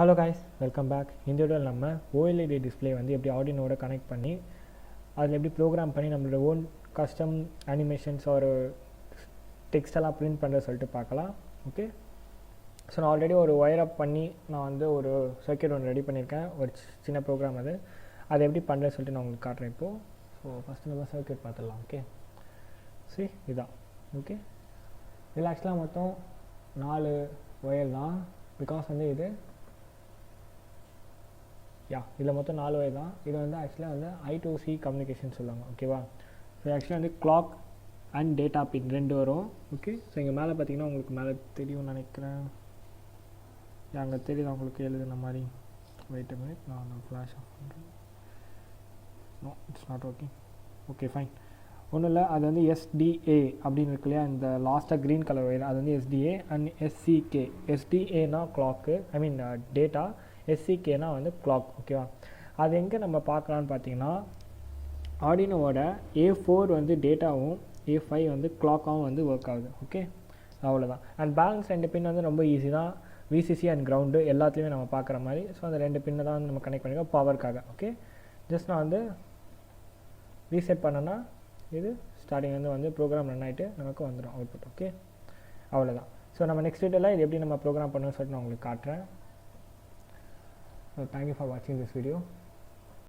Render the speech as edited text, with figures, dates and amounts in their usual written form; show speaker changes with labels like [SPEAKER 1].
[SPEAKER 1] Hello guys, welcome back. இந்த வீடியோவில் நம்ம OLED டிஸ்பிளே வந்து எப்படி ஆர்டினோட கனெக்ட் பண்ணி அதில் எப்படி ப்ரோக்ராம் பண்ணி நம்மளோட ஓன் கஸ்டம் அனிமேஷன்ஸ் ஒரு டெக்ஸ்டெல்லாம் பிரிண்ட் பண்ணுறது சொல்லிட்டு பார்க்கலாம். ஓகே, ஸோ நான் ஆல்ரெடி ஒரு ஒயர் அப் பண்ணி நான் வந்து ஒரு சர்க்யூட் ஒன்று ரெடி பண்ணியிருக்கேன், ஒரு சின்ன ப்ரோக்ராம் அதை எப்படி பண்ணுறது சொல்லிட்டு நான் உங்களுக்கு காட்டுறேன் இப்போது. ஸோ ஃபஸ்ட்டு நம்ம சர்க்யூட் பார்த்துடலாம். ஓகே, சரி இதான். ஓகே, இதில் ஆக்சுவலாக மொத்தம் 4 ஒயர் தான், பிகாஸ் வந்து இது இதில் மொத்தம் 4 ஒயர் தான். இது வந்து ஆக்சுவலாக வந்து I2C கம்யூனிகேஷன் சொல்லுவாங்க. ஓகேவா, ஸோ ஆக்சுவலாக வந்து கிளாக் அண்ட் டேட்டா பின் 2 வரும். ஓகே, ஸோ இங்கே மேலே பார்த்தீங்கன்னா உங்களுக்கு மேலே தெரியும்னு நினைக்கிறேன். அங்கே தெரியுது உங்களுக்கு எழுதுன மாதிரி. வெயிட் a minute, நான் ஃப்ளாஷ் ஆஃப் பண்ணுறேன். No, it's not working. Okay fine, ஒன்றும் இல்லை. அது வந்து SDA அப்படின்னு இருக்கு இல்லையா, இந்த லாஸ்ட்டாக க்ரீன் கலர் ஒயர், அது வந்து SDA அண்ட் SCK. SDAனா கிளாக்கு, ஐ மீன் டேட்டா, SCKனா வந்து கிளாக். ஓகேவா, அது எங்கே நம்ம பார்க்கலான்னு பார்த்தீங்கன்னா ஆர்டினோவோட A4 வந்து டேட்டாவும் A5 வந்து கிளாக்காகவும் வந்து ஒர்க் ஆகுது. ஓகே, அவ்வளோதான். அண்ட் பேலன்ஸ் 2 பின் வந்து ரொம்ப ஈஸி தான், VCC அண்ட் கிரவுண்டு எல்லாத்துலேயுமே நம்ம பார்க்குற மாதிரி. ஸோ அந்த 2 பின்னை தான் வந்து நம்ம கனெக்ட் பண்ணிக்கோம் பவருக்காக. ஓகே, ஜஸ்ட் நான் வந்து ரீசெட் பண்ணேன்னா இது ஸ்டார்டிங் வந்து ப்ரோக்ராம் ரன் ஆகிட்டு நமக்கு வந்துடும் அவுட்புட். ஓகே, அவ்வளோதான். ஸோ நம்ம நெக்ஸ்ட் வீடியோவில் இது எப்படி நம்ம ப்ரோக்ராம் பண்ணணும்னு சொல்லிட்டு நான் உங்களுக்கு காட்டுறேன். So thank you for watching this video.